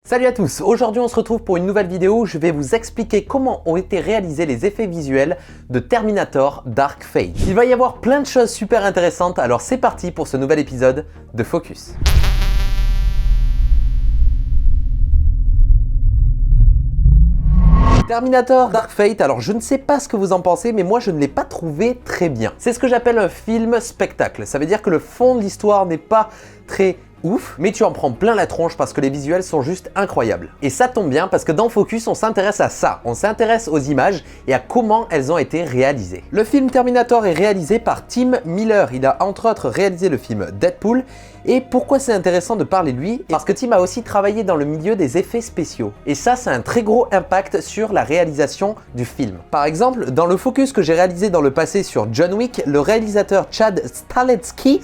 Salut à tous, aujourd'hui on se retrouve pour une nouvelle vidéo où je vais vous expliquer comment ont été réalisés les effets visuels de Terminator Dark Fate. Il va y avoir plein de choses super intéressantes, alors c'est parti pour ce nouvel épisode de Focus. Terminator Dark Fate, alors je ne sais pas ce que vous en pensez, mais moi je ne l'ai pas trouvé très bien. C'est ce que j'appelle un film spectacle, ça veut dire que le fond de l'histoire n'est pas très ouf, mais tu en prends plein la tronche parce que les visuels sont juste incroyables. Et ça tombe bien parce que dans Focus, on s'intéresse à ça. On s'intéresse aux images et à comment elles ont été réalisées. Le film Terminator est réalisé par Tim Miller. Il a entre autres réalisé le film Deadpool. Et pourquoi c'est intéressant de parler de lui? Parce que Tim a aussi travaillé dans le milieu des effets spéciaux. Et ça a un très gros impact sur la réalisation du film. Par exemple, dans le Focus que j'ai réalisé dans le passé sur John Wick, le réalisateur Chad Stahelski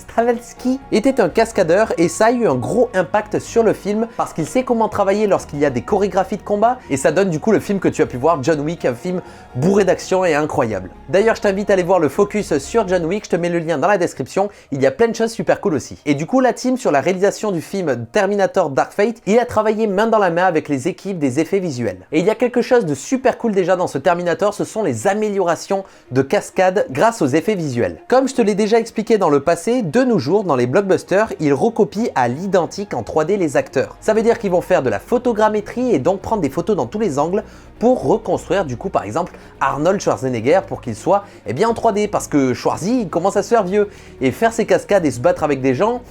était un cascadeur et ça a eu un gros impact sur le film parce qu'il sait comment travailler lorsqu'il y a des chorégraphies de combat et ça donne du coup le film que tu as pu voir, John Wick, un film bourré d'action et incroyable. D'ailleurs, je t'invite à aller voir le Focus sur John Wick, je te mets le lien dans la description, il y a plein de choses super cool aussi. Et du coup, la team sur la réalisation du film Terminator Dark Fate, il a travaillé main dans la main avec les équipes des effets visuels. Et il y a quelque chose de super cool déjà dans ce Terminator, ce sont les améliorations de cascade grâce aux effets visuels. Comme je te l'ai déjà expliqué dans le passé, de nos jours, dans les blockbusters, ils recopient à l'identique en 3D les acteurs. Ça veut dire qu'ils vont faire de la photogrammétrie et donc prendre des photos dans tous les angles pour reconstruire du coup par exemple Arnold Schwarzenegger pour qu'il soit en 3D parce que Schwarzy il commence à se faire vieux et faire ses cascades et se battre avec des gens,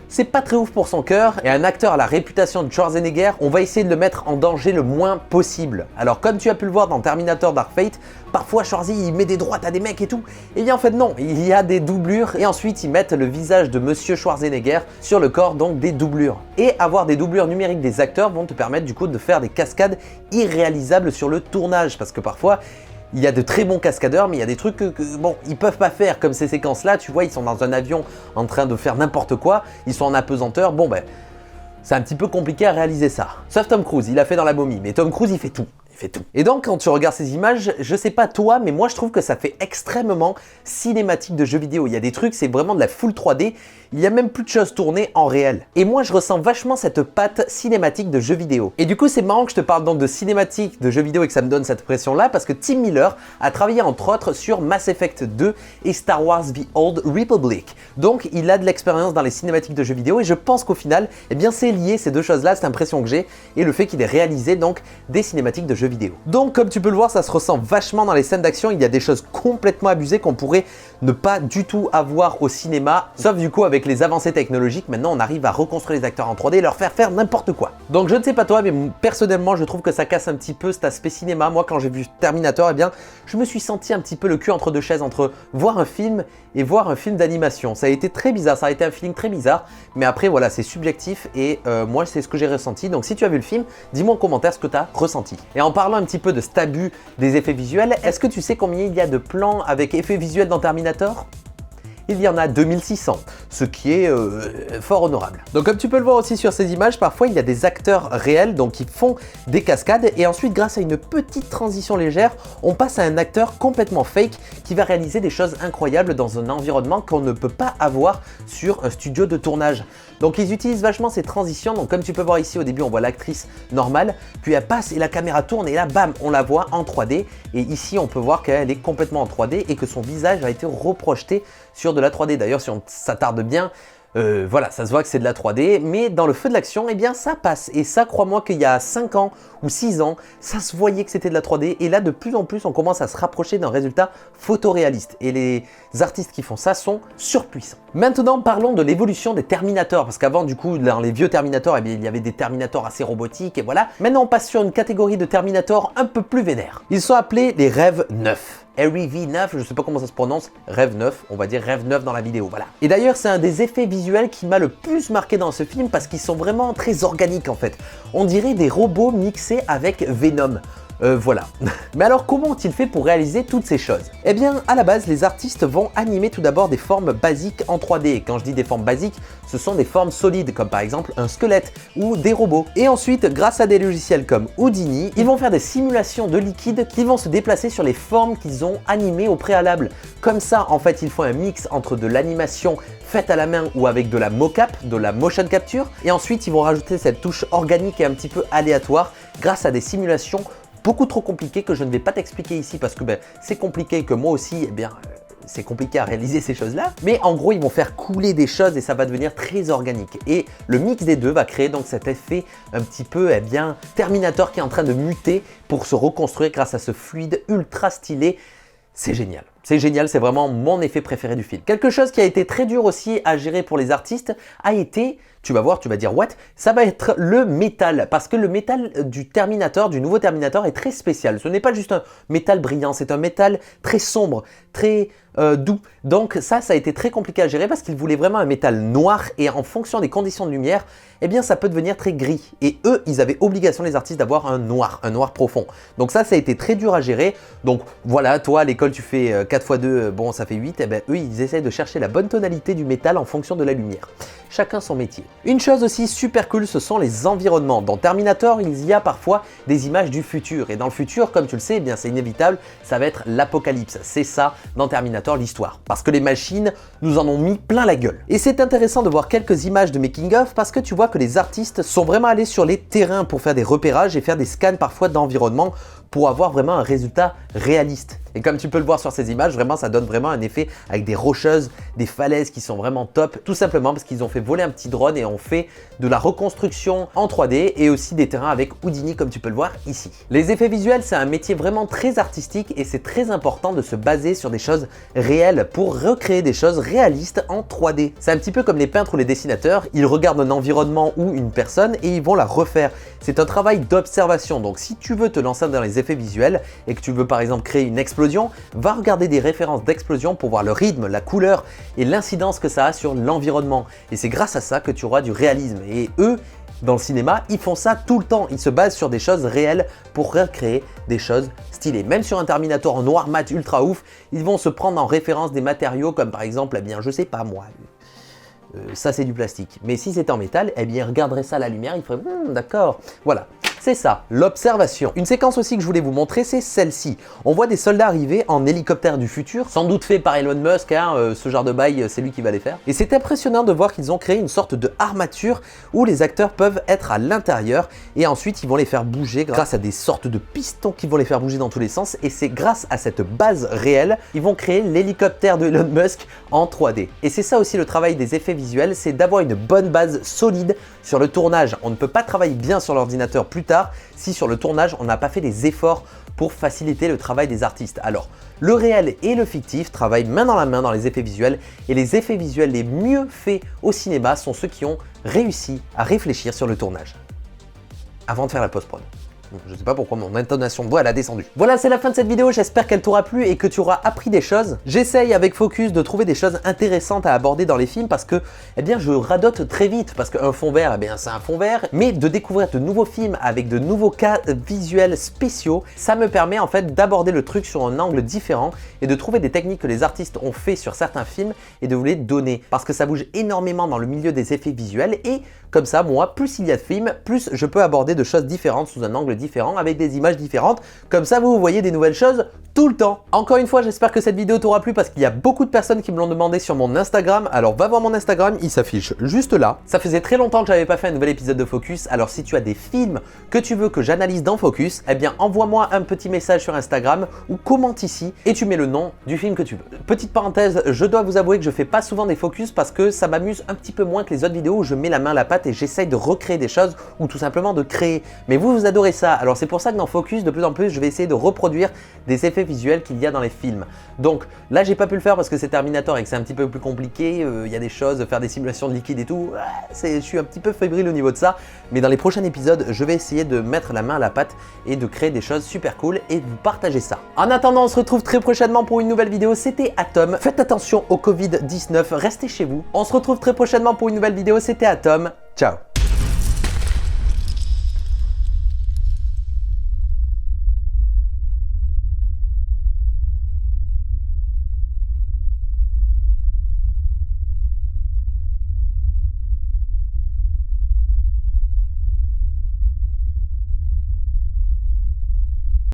c'est pas très ouf pour son cœur et un acteur à la réputation de Schwarzenegger, on va essayer de le mettre en danger le moins possible. Alors comme tu as pu le voir dans Terminator Dark Fate, parfois Schwarzy il met des droites à des mecs et tout. Et bien en fait non, il y a des doublures et ensuite ils mettent le visage de Monsieur Schwarzenegger sur le corps, donc des doublures. Et avoir des doublures numériques des acteurs vont te permettre du coup de faire des cascades irréalisables sur le tournage parce que parfois il y a de très bons cascadeurs, mais il y a des trucs que bon, ils peuvent pas faire, comme ces séquences-là, tu vois, ils sont dans un avion en train de faire n'importe quoi, ils sont en apesanteur, bon ben, c'est un petit peu compliqué à réaliser ça. Sauf Tom Cruise, il a fait dans La Momie, mais Tom Cruise, il fait tout. Et donc quand tu regardes ces images, je sais pas toi, mais moi je trouve que ça fait extrêmement cinématique de jeux vidéo. Il y a des trucs, c'est vraiment de la full 3D, il y a même plus de choses tournées en réel. Et moi je ressens vachement cette patte cinématique de jeux vidéo. Et du coup c'est marrant que je te parle donc de cinématique de jeux vidéo et que ça me donne cette pression là, parce que Tim Miller a travaillé entre autres sur Mass Effect 2 et Star Wars The Old Republic. Donc il a de l'expérience dans les cinématiques de jeux vidéo et je pense qu'au final, c'est lié ces deux choses là, cette impression que j'ai, et le fait qu'il ait réalisé donc des cinématiques de jeux vidéo. Donc comme tu peux le voir, ça se ressent vachement dans les scènes d'action, il y a des choses complètement abusées qu'on pourrait ne pas du tout avoir au cinéma, sauf du coup avec les avancées technologiques, maintenant on arrive à reconstruire les acteurs en 3D et leur faire n'importe quoi. Donc je ne sais pas toi, mais personnellement je trouve que ça casse un petit peu cet aspect cinéma. Moi quand j'ai vu Terminator, je me suis senti un petit peu le cul entre deux chaises, entre voir un film et voir un film d'animation. Ça a été très bizarre, ça a été un feeling très bizarre, mais après voilà, c'est subjectif et moi c'est ce que j'ai ressenti. Donc si tu as vu le film, dis-moi en commentaire ce que tu as ressenti. Et en parlant un petit peu de cet abus des effets visuels, est-ce que tu sais combien il y a de plans avec effets visuels dans Terminator ? Il y en a 2600, ce qui est fort honorable. Donc comme tu peux le voir aussi sur ces images, parfois il y a des acteurs réels donc qui font des cascades et ensuite grâce à une petite transition légère, on passe à un acteur complètement fake qui va réaliser des choses incroyables dans un environnement qu'on ne peut pas avoir sur un studio de tournage. Donc ils utilisent vachement ces transitions, donc comme tu peux voir ici au début on voit l'actrice normale, puis elle passe et la caméra tourne et là bam, on la voit en 3D et ici on peut voir qu'elle est complètement en 3D et que son visage a été reprojeté sur de la 3D. D'ailleurs si on s'attarde bien, voilà, ça se voit que c'est de la 3D, mais dans le feu de l'action, ça passe. Et ça, crois-moi qu'il y a 5 ans ou 6 ans, ça se voyait que c'était de la 3D. Et là, de plus en plus, on commence à se rapprocher d'un résultat photoréaliste. Et les artistes qui font ça sont surpuissants. Maintenant, parlons de l'évolution des Terminators. Parce qu'avant, du coup, dans les vieux Terminators, il y avait des Terminators assez robotiques, et voilà. Maintenant, on passe sur une catégorie de Terminators un peu plus vénères. Ils sont appelés les Rêves 9. REV9, je sais pas comment ça se prononce, Rêve 9, on va dire Rêve 9 dans la vidéo, voilà. Et d'ailleurs, c'est un des effets visuels qui m'a le plus marqué dans ce film parce qu'ils sont vraiment très organiques en fait. On dirait des robots mixés avec Venom. Voilà. Mais alors comment ont-ils fait pour réaliser toutes ces choses? Eh bien à la base les artistes vont animer tout d'abord des formes basiques en 3D. Et quand je dis des formes basiques, ce sont des formes solides comme par exemple un squelette ou des robots. Et ensuite grâce à des logiciels comme Houdini, ils vont faire des simulations de liquide qui vont se déplacer sur les formes qu'ils ont animées au préalable. Comme ça en fait ils font un mix entre de l'animation faite à la main ou avec de la mocap, de la motion capture. Et ensuite ils vont rajouter cette touche organique et un petit peu aléatoire grâce à des simulations beaucoup trop compliqué que je ne vais pas t'expliquer ici parce que c'est compliqué et que moi aussi, c'est compliqué à réaliser ces choses-là. Mais en gros, ils vont faire couler des choses et ça va devenir très organique. Et le mix des deux va créer donc cet effet un petit peu, Terminator qui est en train de muter pour se reconstruire grâce à ce fluide ultra stylé. C'est génial. C'est génial, c'est vraiment mon effet préféré du film. Quelque chose qui a été très dur aussi à gérer pour les artistes a été, tu vas voir, tu vas dire what? Ça va être le métal, parce que le métal du Terminator, du nouveau Terminator est très spécial. Ce n'est pas juste un métal brillant, c'est un métal très sombre, très doux. Donc ça a été très compliqué à gérer parce qu'ils voulaient vraiment un métal noir et en fonction des conditions de lumière, eh bien ça peut devenir très gris. Et eux, ils avaient obligation, les artistes, d'avoir un noir profond. Donc ça a été très dur à gérer. Donc voilà, toi à l'école tu fais 4 x 2, bon ça fait 8, eux ils essayent de chercher la bonne tonalité du métal en fonction de la lumière. Chacun son métier. Une chose aussi super cool, ce sont les environnements. Dans Terminator, il y a parfois des images du futur. Et dans le futur, comme tu le sais, c'est inévitable, ça va être l'apocalypse. C'est ça, dans Terminator, l'histoire. Parce que les machines nous en ont mis plein la gueule. Et c'est intéressant de voir quelques images de making-of parce que tu vois que les artistes sont vraiment allés sur les terrains pour faire des repérages et faire des scans parfois d'environnement pour avoir vraiment un résultat réaliste. Et comme tu peux le voir sur ces images, vraiment ça donne vraiment un effet avec des rocheuses, des falaises qui sont vraiment top, tout simplement parce qu'ils ont fait voler un petit drone et ont fait de la reconstruction en 3D et aussi des terrains avec Houdini comme tu peux le voir ici. Les effets visuels, c'est un métier vraiment très artistique et c'est très important de se baser sur des choses réelles pour recréer des choses réalistes en 3D. C'est un petit peu comme les peintres ou les dessinateurs, ils regardent un environnement ou une personne et ils vont la refaire. C'est un travail d'observation, donc si tu veux te lancer dans les effets visuels et que tu veux par exemple créer une explosion, va regarder des références d'explosion pour voir le rythme, la couleur et l'incidence que ça a sur l'environnement. Et c'est grâce à ça que tu auras du réalisme. Et eux, dans le cinéma, ils font ça tout le temps. Ils se basent sur des choses réelles pour recréer des choses stylées. Même sur un Terminator en noir mat ultra ouf, ils vont se prendre en référence des matériaux comme par exemple, je sais pas moi, ça c'est du plastique. Mais si c'était en métal, ils regarderaient ça à la lumière, ils feraient d'accord, voilà. C'est ça, l'observation. Une séquence aussi que je voulais vous montrer, c'est celle-ci. On voit des soldats arriver en hélicoptère du futur, sans doute fait par Elon Musk, ce genre de bail, c'est lui qui va les faire. Et c'est impressionnant de voir qu'ils ont créé une sorte de armature où les acteurs peuvent être à l'intérieur et ensuite ils vont les faire bouger grâce à des sortes de pistons qui vont les faire bouger dans tous les sens. Et c'est grâce à cette base réelle, ils vont créer l'hélicoptère de Elon Musk en 3D. Et c'est ça aussi le travail des effets visuels, c'est d'avoir une bonne base solide sur le tournage. On ne peut pas travailler bien sur l'ordinateur plus tard si sur le tournage on n'a pas fait des efforts pour faciliter le travail des artistes. Alors le réel et le fictif travaillent main dans la main dans les effets visuels et les effets visuels les mieux faits au cinéma sont ceux qui ont réussi à réfléchir sur le tournage avant de faire la post-prod. Je ne sais pas pourquoi mon intonation de voix elle a descendu. Voilà, c'est la fin de cette vidéo, j'espère qu'elle t'aura plu et que tu auras appris des choses. J'essaye avec Focus de trouver des choses intéressantes à aborder dans les films parce que je radote très vite parce qu'un fond vert, c'est un fond vert, mais de découvrir de nouveaux films avec de nouveaux cas visuels spéciaux, ça me permet en fait d'aborder le truc sur un angle différent et de trouver des techniques que les artistes ont fait sur certains films et de vous les donner parce que ça bouge énormément dans le milieu des effets visuels et comme ça, moi, plus il y a de films, plus je peux aborder de choses différentes sous un angle différent avec des images différentes. Comme ça, vous voyez des nouvelles choses tout le temps. Encore une fois, j'espère que cette vidéo t'aura plu parce qu'il y a beaucoup de personnes qui me l'ont demandé sur mon Instagram. Alors va voir mon Instagram, il s'affiche juste là. Ça faisait très longtemps que j'avais pas fait un nouvel épisode de Focus. Alors si tu as des films que tu veux que j'analyse dans Focus, envoie-moi un petit message sur Instagram ou commente ici et tu mets le nom du film que tu veux. Petite parenthèse, je dois vous avouer que je fais pas souvent des Focus parce que ça m'amuse un petit peu moins que les autres vidéos où je mets la main à la pâte et j'essaye de recréer des choses ou tout simplement de créer. Mais vous adorez ça. Alors c'est pour ça que dans Focus, de plus en plus, je vais essayer de reproduire des effets visuels qu'il y a dans les films. Donc là, j'ai pas pu le faire parce que c'est Terminator et que c'est un petit peu plus compliqué. Il y a des choses, faire des simulations de liquide et tout. Je suis un petit peu fébrile au niveau de ça. Mais dans les prochains épisodes, je vais essayer de mettre la main à la pâte et de créer des choses super cool et de vous partager ça. En attendant, on se retrouve très prochainement pour une nouvelle vidéo. C'était Atom. Faites attention au Covid-19, restez chez vous. On se retrouve très prochainement pour une nouvelle vidéo. C'était Atom. Ciao.